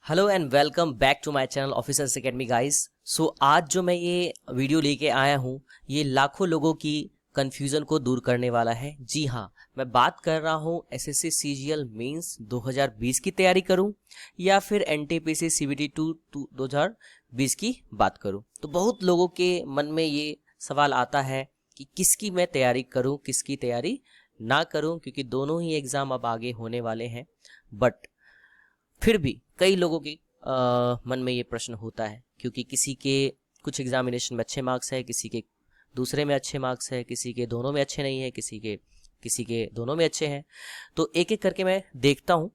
Hello and welcome back to my channel officers academy guys. So आज जो मैं ये वीडियो लेके आया हूँ ये लाखों लोगों की कन्फ्यूज़न को दूर करने वाला है। जी हाँ, मैं बात कर रहा हूँ एसएससी सीजीएल मेंस 2020 की तैयारी करूँ या फिर एनटीपीसी सीबीटी 2 2020 की बात करूँ। तो बहुत लोगों के मन में ये सवाल आता है कि किसकी मैं तैयारी करूँ, किसकी तैयारी ना करूँ, क्योंकि दोनों ही एग्ज़ाम अब आगे होने वाले हैं। बट फिर भी कई लोगों के मन में ये प्रश्न होता है, क्योंकि किसी के कुछ एग्जामिनेशन में अच्छे मार्क्स है, किसी के दूसरे में अच्छे मार्क्स है, किसी के दोनों में अच्छे नहीं है, किसी के दोनों में अच्छे हैं। तो एक एक करके मैं देखता हूँ।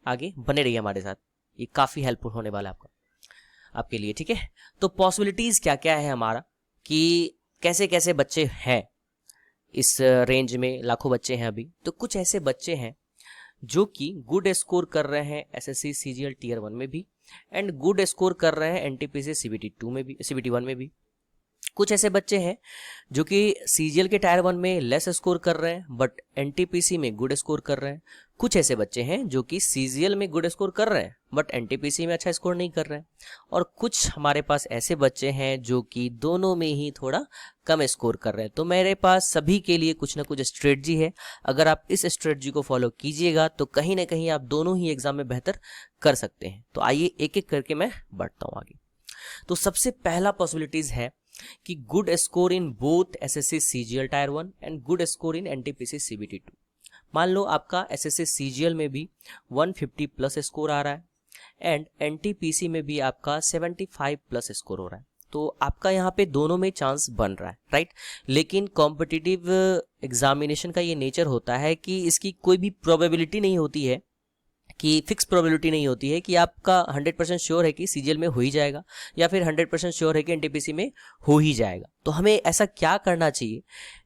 आगे बने रहिए हमारे साथ, ये काफ़ी हेल्पफुल होने वाला है आपके लिए। ठीक है, तो पॉसिबिलिटीज़ क्या क्या है हमारा, कि कैसे कैसे बच्चे हैं इस रेंज में। लाखों बच्चे हैं अभी, तो कुछ ऐसे बच्चे हैं जो कि गुड स्कोर कर रहे हैं एसएससी सीजीएल टीयर 1 में भी, एंड गुड स्कोर कर रहे हैं एनटीपीसी सीबीटी 2 में भी, सीबीटी 1 में भी। कुछ ऐसे बच्चे हैं जो कि सीजीएल के टायर 1 में लेस स्कोर कर रहे हैं बट एनटीपीसी में गुड स्कोर कर रहे हैं। कुछ ऐसे बच्चे हैं जो कि सीजीएल में गुड स्कोर कर रहे हैं बट एनटीपीसी में अच्छा स्कोर नहीं कर रहे हैं। और कुछ हमारे पास ऐसे बच्चे हैं जो कि दोनों में ही थोड़ा कम स्कोर कर रहे हैं। तो मेरे पास सभी के लिए कुछ ना कुछ स्ट्रेटजी है। अगर आप इस स्ट्रेटजी को फॉलो कीजिएगा तो कहीं ना कहीं आप दोनों ही एग्जाम में बेहतर कर सकते हैं। तो आइए एक एक करके मैं बढ़ता हूँ आगे। तो सबसे पहला पॉसिबिलिटीज है कि good score in both SSC CGL tyre 1 and good score in NTPC CBT 2। मान लो आपका एसएससी सीजीएल में भी 150 प्लस स्कोर आ रहा है एंड एनटीपीसी में भी आपका 75 प्लस स्कोर हो रहा है। तो आपका यहाँ पे दोनों में चांस बन रहा है, राइट। लेकिन कॉम्पिटिटिव एग्जामिनेशन का ये नेचर होता है कि इसकी कोई भी प्रोबेबिलिटी नहीं होती है, कि फिक्स प्रोबेबिलिटी नहीं होती है कि आपका 100% श्योर है कि सीजीएल में हो ही जाएगा या फिर 100% श्योर है कि एनटीपीसी में हो ही जाएगा। तो हमें ऐसा क्या करना चाहिए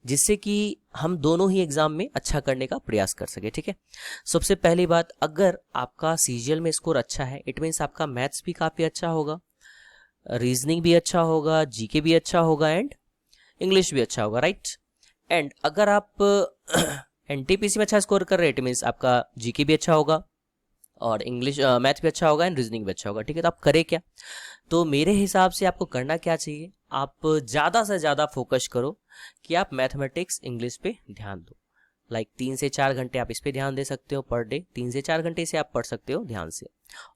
जिससे कि हम दोनों ही एग्जाम में अच्छा करने का प्रयास कर सके। ठीक है, सबसे पहली बात, अगर आपका सीजीएल में स्कोर अच्छा है इट मीन्स आपका मैथ्स भी काफ़ी अच्छा होगा, रीजनिंग भी अच्छा होगा, जीके भी अच्छा होगा एंड इंग्लिश भी अच्छा होगा, राइट। एंड अगर आप एनटीपीसी में अच्छा स्कोर कर रहे हैं इट मीन्स आपका जीके भी अच्छा होगा और इंग्लिश मैथ भी अच्छा होगा एंड रीजनिंग भी अच्छा होगा। ठीक है, तो आप करें क्या? तो मेरे हिसाब से आपको करना क्या चाहिए, आप ज़्यादा से ज़्यादा फोकस करो कि आप मैथमेटिक्स इंग्लिश पे ध्यान दो। लाइक 3 से 4 घंटे आप इस पे ध्यान दे सकते हो पर डे, 3 से 4 घंटे से आप पढ़ सकते हो ध्यान से।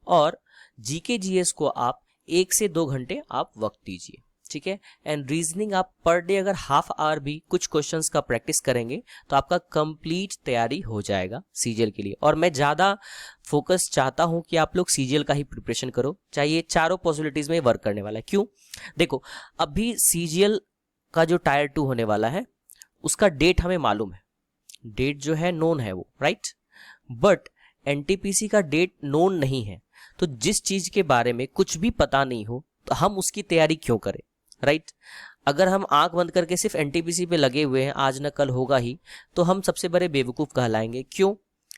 और जीके जीएस को आप 1 से 2 घंटे आप वक्त दीजिए। ठीक है, एंड रीजनिंग आप पर डे अगर हाफ आवर भी कुछ क्वेश्चंस का प्रैक्टिस करेंगे तो आपका कंप्लीट तैयारी हो जाएगा सीजीएल के लिए। और मैं ज़्यादा फोकस चाहता हूं कि आप लोग सीजीएल का ही प्रिपरेशन करो, चाहिए चारों पॉसिबिलिटीज़ में वर्क करने वाला है। क्यों? देखो, अभी सीजीएल का जो टायर 2 होने वाला है उसका डेट हमें मालूम है, डेट जो है नोन है वो, राइट। बट एनटीपीसी का डेट नोन नहीं है। तो जिस चीज़ के बारे में कुछ भी पता नहीं हो तो हम उसकी तैयारी क्यों करें, राइट। अगर हम आंख बंद करके सिर्फ एनटीपीसी पे लगे हुए हैं, आज न कल होगा ही, तो हम सबसे बड़े बेवकूफ़ कहलाएंगे। क्यों?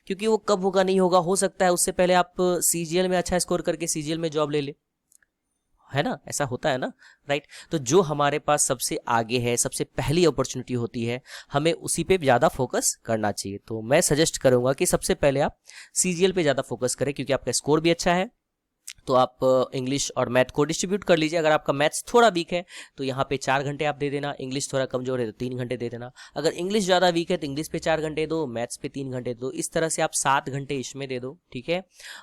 क्योंकि वो कब होगा नहीं होगा, हो सकता है उससे पहले आप सीजीएल में अच्छा स्कोर करके सीजीएल में जॉब ले ले, है ना, ऐसा होता है ना, राइट। तो जो हमारे पास सबसे आगे है, सबसे पहली अपॉर्चुनिटी होती है, हमें उसी पे ज़्यादा फोकस करना चाहिए। तो मैं सजेस्ट करूंगा कि सबसे पहले आप सीजीएल पे ज़्यादा फोकस करें, क्योंकि आपका स्कोर भी अच्छा है। तो आप इंग्लिश और मैथ को डिस्ट्रीब्यूट कर लीजिए। अगर आपका मैथ्स थोड़ा वीक है तो यहाँ पे 4 घंटे आप दे देना, इंग्लिश थोड़ा कमजोर है तो 3 घंटे दे देना। अगर इंग्लिश ज़्यादा वीक है तो इंग्लिश पे 4 घंटे दो, मैथ्स पे 3 घंटे दो। इस तरह से आप 7 घंटे इसमें दे दो, ठीक है।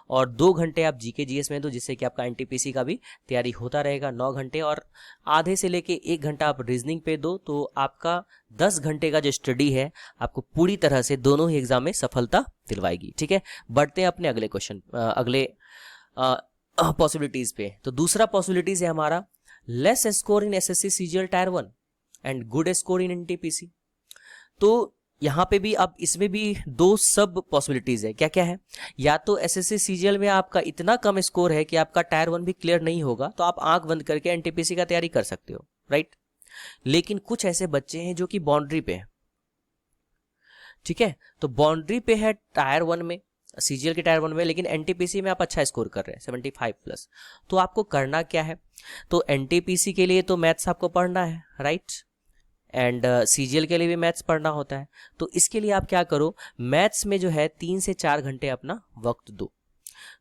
और 2 घंटे आप जीके जीएस में दो, जिससे कि आपका एनटीपीसी का भी तैयारी होता रहेगा 9 घंटे। और आधे से लेके 1 घंटा आप रीजनिंग पे दो, तो आपका 10 घंटे का जो स्टडी है आपको पूरी तरह से दोनों ही एग्जाम में सफलता दिलवाएगी। ठीक है, बढ़ते हैं अपने अगले क्वेश्चन, अगले पॉसिबिलिटीज पे। तो दूसरा पॉसिबिलिटीज है हमारा less score in SSC CGL tyre 1 and good score in NTPC. तो यहाँ पे भी अब इसमें भी दो सब पॉसिबिलिटीज है। क्या क्या है? या तो एसएससी सीजीएल में आपका इतना कम स्कोर है कि आपका टायर 1 भी क्लियर नहीं होगा, तो आप आंख बंद करके एनटीपीसी का तैयारी कर सकते हो, राइट। लेकिन कुछ ऐसे बच्चे हैं जो कि बाउंड्री पे है, ठीक है। तो बाउंड्री पे है टायर 1 में, सीजीएल के टायर 1 में, लेकिन एनटीपीसी में आप अच्छा स्कोर कर रहे हैं 75 प्लस। तो आपको करना क्या है? तो एनटीपीसी के लिए तो मैथ्स आपको पढ़ना है, राइट, एंड सीजीएल के लिए भी मैथ्स पढ़ना होता है। तो इसके लिए आप क्या करो, मैथ्स में जो है 3 से 4 घंटे अपना वक्त दो।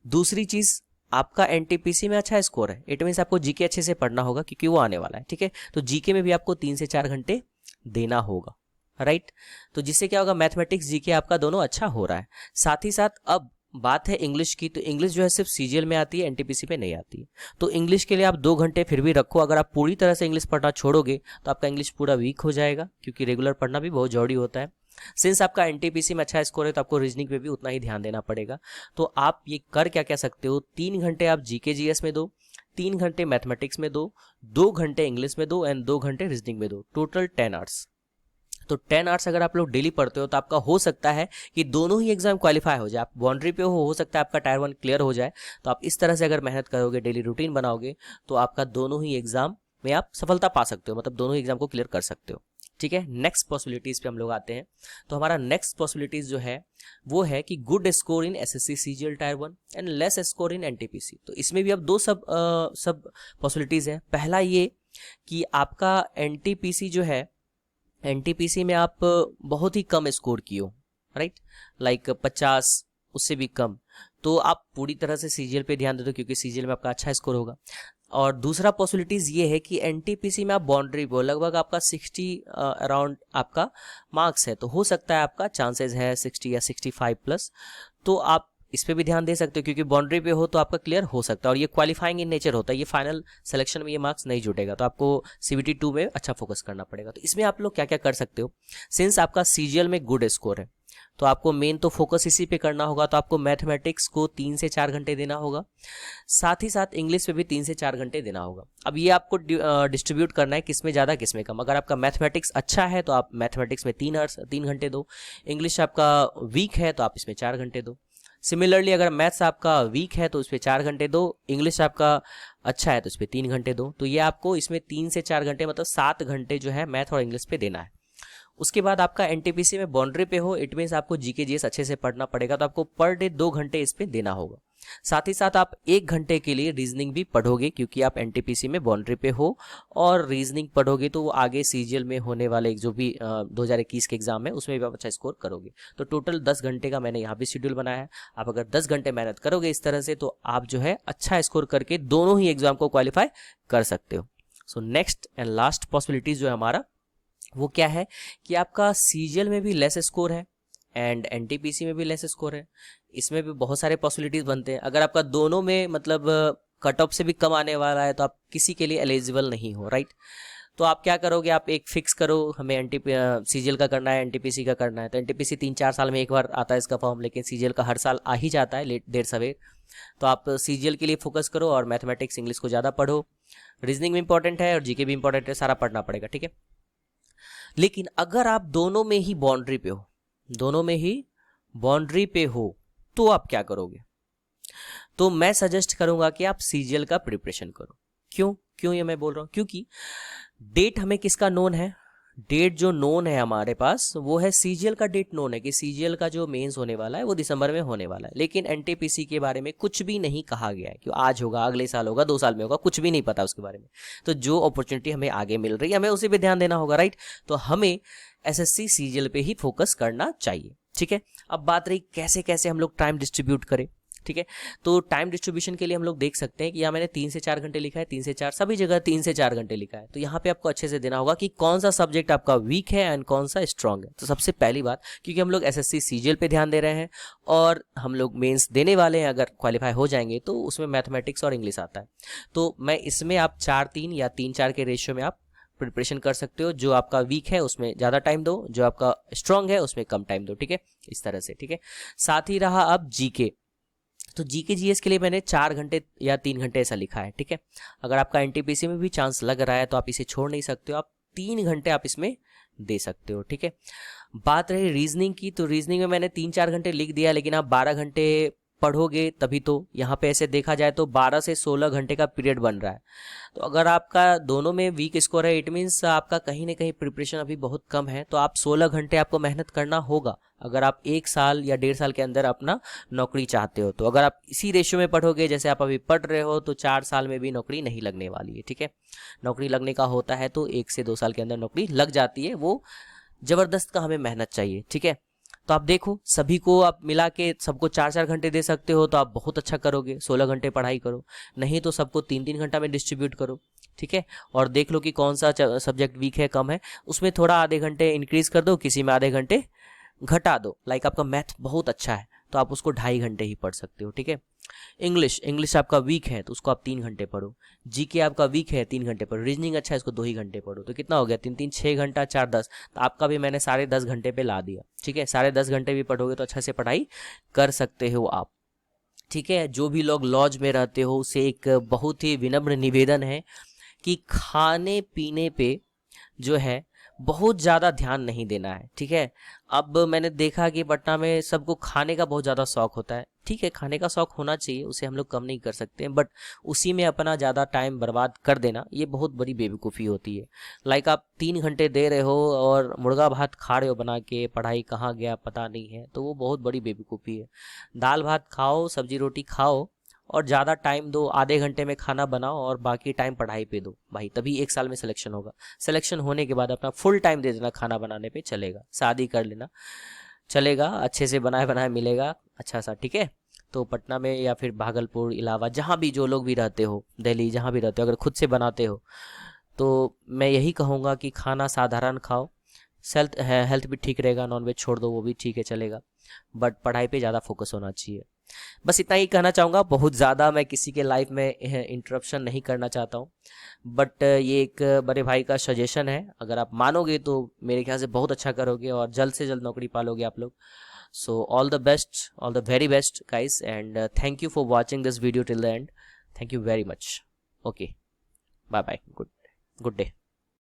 दूसरी चीज, आपका एनटीपीसी में अच्छा स्कोर है, इट मीन्स आपको जीके अच्छे से पढ़ना होगा क्योंकि वो आने वाला है, ठीक है। तो जीके में भी आपको 3 से 4 घंटे देना होगा, राइट। तो जिससे क्या होगा, मैथमेटिक्स जीके आपका दोनों अच्छा हो रहा है। साथ ही साथ अब बात है इंग्लिश की, तो इंग्लिश जो है सिर्फ सीजीएल में आती है, एनटीपीसी में नहीं आती है। तो इंग्लिश के लिए आप 2 घंटे फिर भी रखो। अगर आप पूरी तरह से इंग्लिश पढ़ना छोड़ोगे तो आपका इंग्लिश पूरा वीक हो जाएगा, क्योंकि रेगुलर पढ़ना भी बहुत जरूरी होता है। सिंस आपका एनटीपीसी में अच्छा स्कोर है तो आपको रीजनिंग पे भी उतना ही ध्यान देना पड़ेगा। तो आप ये कर क्या कह सकते हो, 3 घंटे आप जीके जीएस में दो, 3 घंटे मैथमेटिक्स में दो, 2 घंटे इंग्लिश में दो एंड 2 घंटे रीजनिंग में दो, टोटल 10 आवर्स। तो 10 आवर्स अगर आप लोग डेली पढ़ते हो तो आपका हो सकता है कि दोनों ही एग्जाम क्वालिफाई हो जाए। आप बाउंड्री पे हो सकता है आपका टायर 1 क्लियर हो जाए। तो आप इस तरह से अगर मेहनत करोगे, डेली रूटीन बनाओगे, तो आपका दोनों ही एग्जाम में आप सफलता पा सकते हो, मतलब दोनों ही एग्जाम को क्लियर कर सकते हो, ठीक है। नेक्स्ट पॉसिबिलिटीज पे हम लोग आते हैं। तो हमारा नेक्स्ट पॉसिबिलिटीज जो है वो है कि good score in SSC CGL tyre 1 and less score in NTPC. तो इसमें भी अब दो सब पॉसिबिलिटीज है। पहला ये कि आपका एनटीपीसी जो है, एनटीपीसी में आप बहुत ही कम स्कोर किए हो, राइट, लाइक 50 उससे भी कम, तो आप पूरी तरह से सीजीएल पे ध्यान दे दो क्योंकि सीजीएल में आपका अच्छा स्कोर होगा। और दूसरा पॉसिबिलिटीज ये है कि एनटीपीसी में आप बाउंड्री पे हो, लगभग आपका 60 अराउंड आपका मार्क्स है, तो हो सकता है आपका चांसेस है 60 या 65 प्लस, तो आप इस पे भी ध्यान दे सकते हो क्योंकि बाउंड्री पे हो तो आपका क्लियर हो सकता है। और ये क्वालिफाइंग इन नेचर होता है, ये फाइनल सिलेक्शन में ये मार्क्स नहीं जुटेगा, तो आपको सीबीटी 2 में अच्छा फोकस करना पड़ेगा। तो इसमें आप लोग क्या क्या कर सकते हो, सिंस आपका सीजीएल में गुड स्कोर है तो आपको मेन तो फोकस इसी पे करना होगा। तो आपको मैथमेटिक्स को 3 से 4 घंटे देना होगा, साथ ही साथ इंग्लिश पे भी 3 से 4 घंटे देना होगा। अब ये आपको डिस्ट्रीब्यूट करना है किसमें ज़्यादा किसमें कम। अगर आपका मैथमेटिक्स अच्छा है तो आप मैथमेटिक्स में 3 घंटे दो, इंग्लिश आपका वीक है तो आप इसमें 4 घंटे दो। सिमिलरली अगर मैथ्स आपका वीक है तो उस पर 4 घंटे दो, इंग्लिश आपका अच्छा है तो उस पर 3 घंटे दो। तो ये आपको इसमें 3 से 4 घंटे मतलब 7 घंटे जो है मैथ और इंग्लिश पे देना है। उसके बाद आपका एनटीपीसी में बाउंड्री पे हो, इट मीन्स आपको जीके जीएस अच्छे से पढ़ना पड़ेगा, तो आपको पर डे 2 घंटे इस पे देना होगा। साथ ही साथ आप 1 घंटे के लिए रीजनिंग भी पढ़ोगे क्योंकि आप एनटीपीसी में बाउंड्री पे हो, और रीजनिंग पढ़ोगे तो वो आगे सीजीएल में होने वाले जो भी 2021 के एग्जाम है उसमें भी आप अच्छा स्कोर करोगे। तो टोटल 10 घंटे का मैंने यहाँ भी शेड्यूल बनाया है। आप अगर 10 घंटे मेहनत करोगे इस तरह से तो आप जो है अच्छा स्कोर करके दोनों ही एग्जाम को क्वालिफाई कर सकते हो। So next and last possibilities जो है हमारा वो क्या है कि आपका सीजीएल में भी लेस स्कोर है एंड एनटीपीसी में भी लेस स्कोर है। इसमें भी बहुत सारे पॉसिबिलिटीज बनते हैं। अगर आपका दोनों में मतलब कट ऑफ से भी कम आने वाला है तो आप किसी के लिए एलिजिबल नहीं हो, राइट। तो आप क्या करोगे, आप एक फिक्स करो, हमें सीजीएल का करना है, एनटीपीसी का करना है। तो एनटीपीसी 3-4 साल में एक बार आता है इसका फॉर्म, लेकिन सीजीएल का हर साल आ ही जाता है, लेट देर सवेर। तो आप सीजीएल के लिए फोकस करो और मैथमेटिक्स इंग्लिश को ज़्यादा पढ़ो। रीजनिंग भी इंपॉर्टेंट है और जीके भी इंपॉर्टेंट है, सारा पढ़ना पड़ेगा, ठीक है। लेकिन अगर आप दोनों में ही बाउंड्री पे हो, दोनों में ही बाउंड्री पे हो, तो आप क्या करोगे। तो मैं सजेस्ट करूंगा कि आप सीजीएल का प्रिपरेशन करो। क्यों ये मैं बोल रहा हूं, क्योंकि डेट हमें किसका नोन है, डेट जो नोन है हमारे पास वो है सीजीएल का। डेट नोन है कि सीजीएल का जो मेंस होने वाला है वो दिसंबर में होने वाला है, लेकिन एनटीपीसी के बारे में कुछ भी नहीं कहा गया है कि आज होगा, अगले साल होगा, 2 साल में होगा, कुछ भी नहीं पता उसके बारे में। तो जो अपॉर्चुनिटी हमें आगे मिल रही है हमें उसी पे ध्यान देना होगा, राइट। तो हमें एसएससी सीजीएल पे ही फोकस करना चाहिए, ठीक है। अब बात रही कैसे कैसे हम लोग टाइम डिस्ट्रीब्यूट करें, ठीक है। तो टाइम डिस्ट्रीब्यूशन के लिए हम लोग देख सकते हैं कि यहाँ मैंने 3 से 4 घंटे लिखा है, 3 से 4 सभी जगह 3 से 4 घंटे लिखा है। तो यहाँ पे आपको अच्छे से देना होगा कि कौन सा सब्जेक्ट आपका वीक है एंड कौन सा स्ट्रांग है। तो सबसे पहली बात, क्योंकि हम लोग एसएससी सीजीएल पे ध्यान दे रहे हैं और हम लोग मेंस देने वाले हैं, अगर क्वालिफाई हो जाएंगे तो उसमें मैथमेटिक्स और इंग्लिश आता है। तो मैं इसमें आप 4-3 या 3-4 के रेशियो में आप प्रिपरेशन कर सकते हो। जो आपका वीक है उसमें ज़्यादा टाइम दो, जो आपका स्ट्रांग है उसमें कम टाइम दो, ठीक है, इस तरह से, ठीक है। साथ ही रहा अब जीके, तो जीके जीएस के लिए मैंने 4 घंटे या 3 घंटे ऐसा लिखा है, ठीक है। अगर आपका एनटीपीसी में भी चांस लग रहा है तो आप इसे छोड़ नहीं सकते हो, आप 3 घंटे आप इसमें दे सकते हो, ठीक है। बात रही रीजनिंग की, तो रीजनिंग में मैंने 3-4 घंटे लिख दिया, लेकिन आप 12 घंटे पढ़ोगे तभी तो। यहाँ पे ऐसे देखा जाए तो 12 से 16 घंटे का पीरियड बन रहा है। तो अगर आपका दोनों में वीक स्कोर है, इट मीन्स आपका कहीं ना कहीं प्रिपरेशन अभी बहुत कम है। तो आप 16 घंटे आपको मेहनत करना होगा अगर आप 1 साल या 1.5 साल के अंदर अपना नौकरी चाहते हो। तो अगर आप इसी रेशियो में पढ़ोगे जैसे आप अभी पढ़ रहे हो तो 4 साल में भी नौकरी नहीं लगने वाली है, ठीक है। नौकरी लगने का होता है तो 1 से 2 साल के अंदर नौकरी लग जाती है, वो ज़बरदस्त का हमें मेहनत चाहिए, ठीक है। तो आप देखो, सभी को आप मिला के सबको 4-4 घंटे दे सकते हो तो आप बहुत अच्छा करोगे, 16 घंटे पढ़ाई करो। नहीं तो सबको 3-3 घंटा में डिस्ट्रीब्यूट करो, ठीक है। और देख लो कि कौन सा सब्जेक्ट वीक है, कम है, उसमें थोड़ा आधे घंटे इंक्रीज कर दो, किसी में आधे घंटे घटा दो। लाइक आपका मैथ बहुत अच्छा है तो आप उसको 2.5 घंटे ही पढ़ सकते हो, ठीक है। इंग्लिश आपका वीक है तो उसको आप 3 घंटे पढ़ो। जीके आपका वीक है 3 घंटे पढ़ो। रीजनिंग अच्छा है, इसको 2 ही घंटे पढ़ो। तो कितना हो गया, 3-3 6 घंटा, 4 10, तो आपका भी मैंने 10.5 घंटे पे ला दिया, ठीक है। 10.5 घंटे भी पढ़ोगे तो अच्छा से पढ़ाई कर सकते हो आप, ठीक है। जो भी लोग लॉज में रहते हो उसे एक बहुत ही विनम्र निवेदन है कि खाने पीने पे जो है बहुत ज़्यादा ध्यान नहीं देना है, ठीक है। अब मैंने देखा कि पटना में सबको खाने का बहुत ज़्यादा शौक होता है, ठीक है, खाने का शौक होना चाहिए, उसे हम लोग कम नहीं कर सकते, बट उसी में अपना ज़्यादा टाइम बर्बाद कर देना ये बहुत बड़ी बेवकूफ़ी होती है। लाइक आप 3 घंटे दे रहे हो और मुर्गा भात खा रहे हो बना के, पढ़ाई कहाँ गया पता नहीं है, तो वो बहुत बड़ी बेवकूफ़ी है। दाल भात खाओ, सब्जी रोटी खाओ और ज़्यादा टाइम दो, आधे घंटे में खाना बनाओ और बाकी टाइम पढ़ाई पे दो भाई, तभी 1 साल में सिलेक्शन होगा। सिलेक्शन होने के बाद अपना फुल टाइम दे देना खाना बनाने पे, चलेगा। शादी कर लेना, चलेगा, अच्छे से बनाए बनाए मिलेगा अच्छा सा, ठीक है। तो पटना में या फिर भागलपुर, इलाहाबाद, जहाँ भी जो लोग भी रहते हो, दिल्ली, जहाँ भी रहते हो, अगर खुद से बनाते हो तो मैं यही कहूँगा कि खाना साधारण खाओ। हेल्थ भी ठीक रहेगा, नॉनवेज छोड़ दो वो भी ठीक है, चलेगा, बट पढ़ाई पे ज़्यादा फोकस होना चाहिए। बस इतना ही कहना चाहूँगा, बहुत ज़्यादा मैं किसी के लाइफ में इंटरप्शन नहीं करना चाहता हूँ, बट ये एक बड़े भाई का सजेशन है, अगर आप मानोगे तो मेरे ख्याल से बहुत अच्छा करोगे और जल्द से जल्द नौकरी पालोगे आप लोग। So all the best, all the very best guys, and thank you for watching this video till the end. Thank you very much. Okay, bye bye, good day.